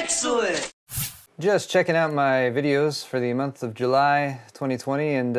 Excellent! Just checking out my videos for the month of July 2020, and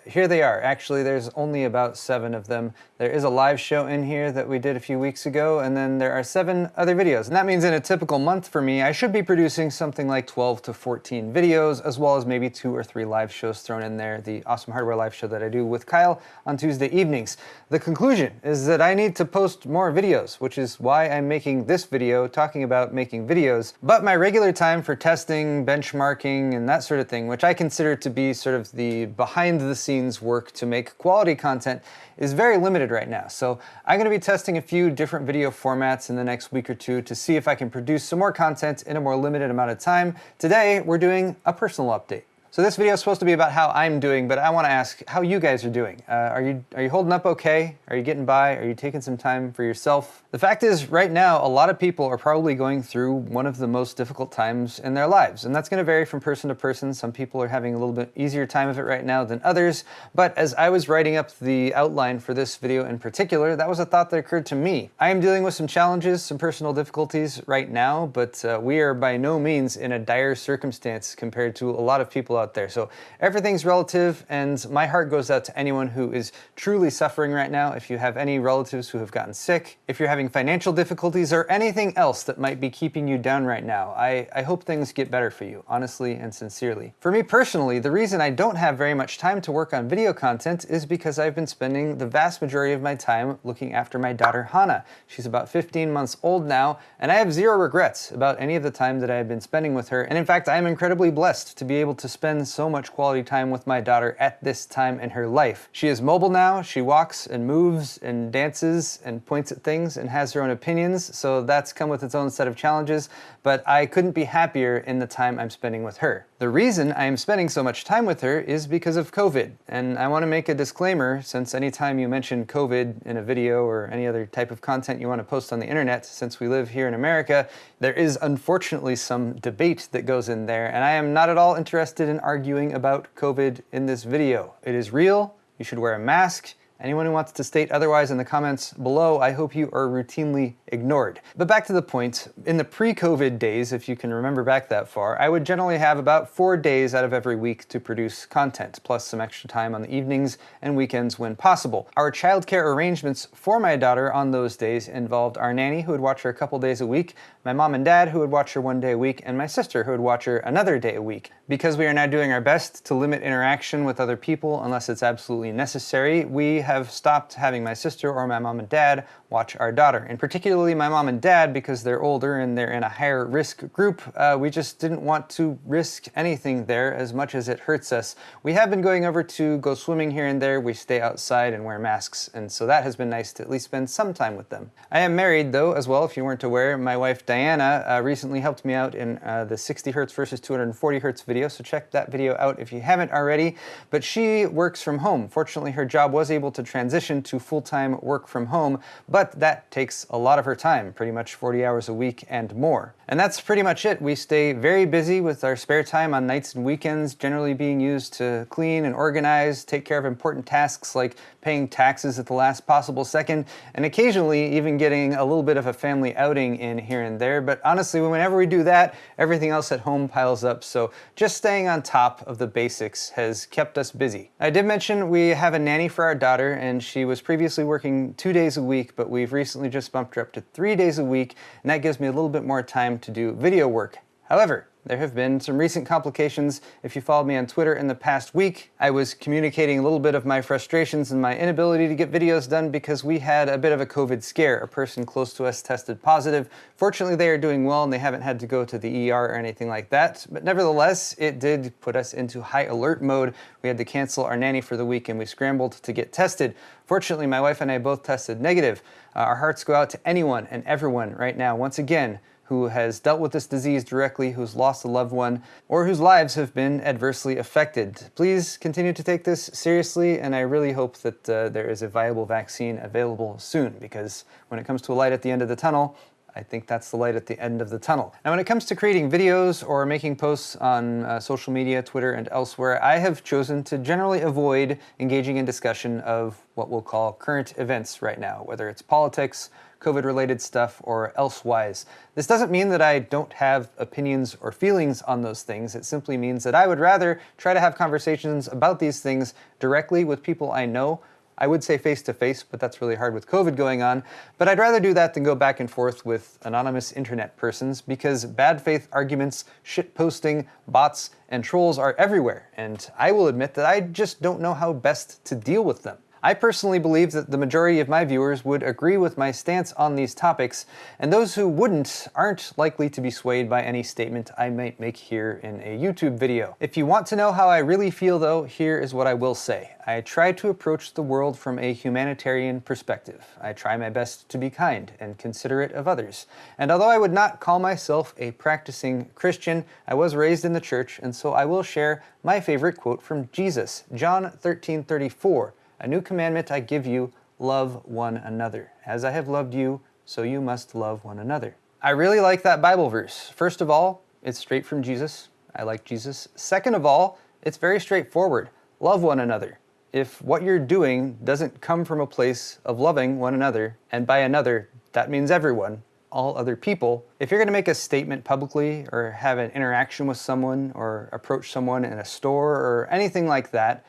here they are. Actually, there's only about 7 of them. There is a live show in here that we did a few weeks ago, and then there are 7 other videos. And that means in a typical month for me, I should be producing something like 12 to 14 videos, as well as maybe 2 or 3 live shows thrown in there. The Awesome Hardware live show that I do with Kyle on Tuesday evenings. The conclusion is that I need to post more videos, which is why I'm making this video talking about making videos. But my regular time for testing, benchmarking, and that sort of thing, which I consider to be sort of the behind-the-scenes work to make quality content, is very limited right now. So I'm going to be testing a few different video formats in the next week or 2 to see if I can produce some more content in a more limited amount of time. Today, we're doing a personal update. So this video is supposed to be about how I'm doing, but I want to ask how you guys are doing. Are you holding up okay? Are you getting by? Are you taking some time for yourself? The fact is, right now, a lot of people are probably going through one of the most difficult times in their lives, and that's going to vary from person to person. Some people are having a little bit easier time of it right now than others, but as I was writing up the outline for this video in particular, that was a thought that occurred to me. I am dealing with some challenges, some personal difficulties right now, but we are by no means in a dire circumstance compared to a lot of people out there. So everything's relative, and my heart goes out to anyone who is truly suffering right now. If you have any relatives who have gotten sick, if you're having financial difficulties, or anything else that might be keeping you down right now, I hope things get better for you, honestly and sincerely. For me personally, the reason I don't have very much time to work on video content is because I've been spending the vast majority of my time looking after my daughter Hannah. She's about 15 months old now, and I have zero regrets about any of the time that I have been spending with her. And in fact, I am incredibly blessed to be able to spend so much quality time with my daughter at this time in her life. She is mobile now. She walks and moves and dances and points at things and has her own opinions, so that's come with its own set of challenges, but I couldn't be happier in the time I'm spending with her. The reason I am spending so much time with her is because of COVID, and I want to make a disclaimer, since anytime you mention COVID in a video or any other type of content you want to post on the internet, since we live here in America, there is unfortunately some debate that goes in there, and I am not at all interested in arguing about COVID in this video. It is real. You should wear a mask. Anyone who wants to state otherwise in the comments below, I hope you are routinely ignored. But back to the point, in the pre-COVID days, if you can remember back that far, I would generally have about 4 days out of every week to produce content, plus some extra time on the evenings and weekends when possible. Our childcare arrangements for my daughter on those days involved our nanny, who would watch her a couple days a week, my mom and dad, who would watch her 1 day a week, and my sister, who would watch her another day a week. Because we are now doing our best to limit interaction with other people unless it's absolutely necessary, we have stopped having my sister or my mom and dad watch our daughter. And particularly my mom and dad, because they're older and they're in a higher risk group, we just didn't want to risk anything there as much as it hurts us. We have been going over to go swimming here and there. We stay outside and wear masks, and so that has been nice to at least spend some time with them. I am married though as well, if you weren't aware. My wife Diana recently helped me out in the 60 Hertz versus 240 Hertz video, so check that video out if you haven't already. But she works from home. Fortunately, her job was able to transition to full-time work from home, but that takes a lot of her time, pretty much 40 hours a week and more. And that's pretty much it. We stay very busy with our spare time on nights and weekends, generally being used to clean and organize, take care of important tasks like paying taxes at the last possible second, and occasionally even getting a little bit of a family outing in here and there. But honestly, whenever we do that, everything else at home piles up, so just staying on top of the basics has kept us busy. I did mention we have a nanny for our daughter, and she was previously working 2 days a week, but we've recently just bumped her up to 3 days a week, and that gives me a little bit more time to do video work. However, there have been some recent complications. If you followed me on Twitter in the past week, I was communicating a little bit of my frustrations and my inability to get videos done because we had a bit of a COVID scare. A person close to us tested positive. Fortunately, they are doing well and they haven't had to go to the ER or anything like that. But nevertheless, it did put us into high alert mode. We had to cancel our nanny for the week and we scrambled to get tested. Fortunately, my wife and I both tested negative. Our hearts go out to anyone and everyone right now, once again, who has dealt with this disease directly, who's lost a loved one, or whose lives have been adversely affected. Please continue to take this seriously, and I really hope that there is a viable vaccine available soon, because when it comes to a light at the end of the tunnel, I think that's the light at the end of the tunnel. Now, when it comes to creating videos or making posts on social media, Twitter, and elsewhere, I have chosen to generally avoid engaging in discussion of what we'll call current events right now, whether it's politics, COVID-related stuff or elsewise. This doesn't mean that I don't have opinions or feelings on those things. It simply means that I would rather try to have conversations about these things directly with people I know. I would say face-to-face, but that's really hard with COVID going on. But I'd rather do that than go back and forth with anonymous internet persons, because bad faith arguments, shitposting, bots, and trolls are everywhere, and I will admit that I just don't know how best to deal with them. I personally believe that the majority of my viewers would agree with my stance on these topics, and those who wouldn't aren't likely to be swayed by any statement I might make here in a YouTube video. If you want to know how I really feel though, here is what I will say. I try to approach the world from a humanitarian perspective. I try my best to be kind and considerate of others. And although I would not call myself a practicing Christian, I was raised in the church, and so I will share my favorite quote from Jesus, John 13:34. A new commandment I give you, love one another. As I have loved you, so you must love one another. I really like that Bible verse. First of all, it's straight from Jesus. I like Jesus. Second of all, it's very straightforward. Love one another. If what you're doing doesn't come from a place of loving one another, and by another, that means everyone, all other people, if you're going to make a statement publicly or have an interaction with someone or approach someone in a store or anything like that,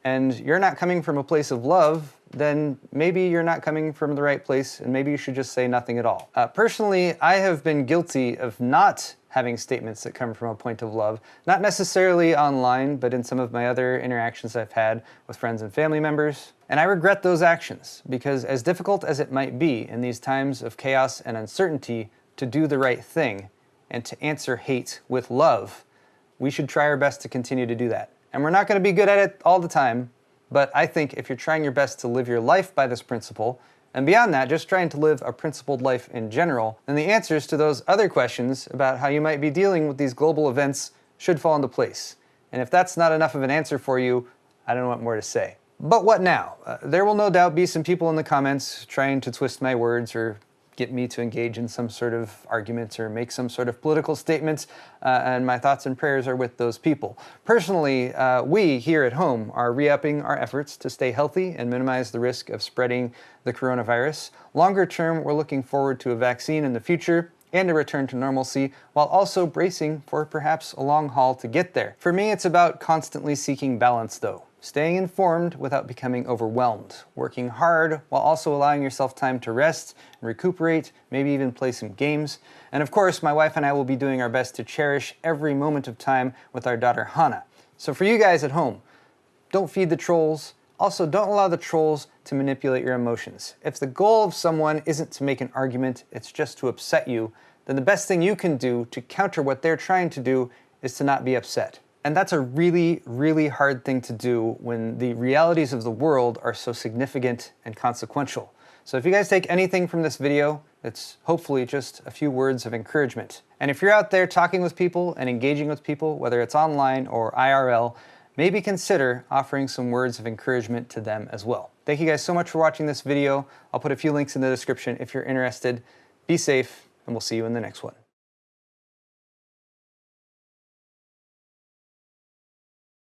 and you're not coming from a place of love, then maybe you're not coming from the right place, and maybe you should just say nothing at all. Personally, I have been guilty of not having statements that come from a point of love, not necessarily online, but in some of my other interactions I've had with friends and family members. And I regret those actions, because as difficult as it might be in these times of chaos and uncertainty to do the right thing and to answer hate with love, we should try our best to continue to do that. And we're not going to be good at it all the time, but I think if you're trying your best to live your life by this principle, and beyond that, just trying to live a principled life in general, then the answers to those other questions about how you might be dealing with these global events should fall into place. And if that's not enough of an answer for you, I don't know what more to say. But what now? There will no doubt be some people in the comments trying to twist my words or get me to engage in some sort of arguments or make some sort of political statements, and my thoughts and prayers are with those people. Personally, we here at home are re-upping our efforts to stay healthy and minimize the risk of spreading the coronavirus. Longer term, we're looking forward to a vaccine in the future and a return to normalcy, while also bracing for perhaps a long haul to get there. For me, it's about constantly seeking balance though. Staying informed without becoming overwhelmed. Working hard while also allowing yourself time to rest and recuperate, maybe even play some games. And of course, my wife and I will be doing our best to cherish every moment of time with our daughter Hannah. So for you guys at home, don't feed the trolls. Also, don't allow the trolls to manipulate your emotions. If the goal of someone isn't to make an argument, it's just to upset you, then the best thing you can do to counter what they're trying to do is to not be upset. And that's a really, really hard thing to do when the realities of the world are so significant and consequential. So if you guys take anything from this video, it's hopefully just a few words of encouragement. And if you're out there talking with people and engaging with people, whether it's online or IRL, maybe consider offering some words of encouragement to them as well. Thank you guys so much for watching this video. I'll put a few links in the description if you're interested. Be safe, and we'll see you in the next one.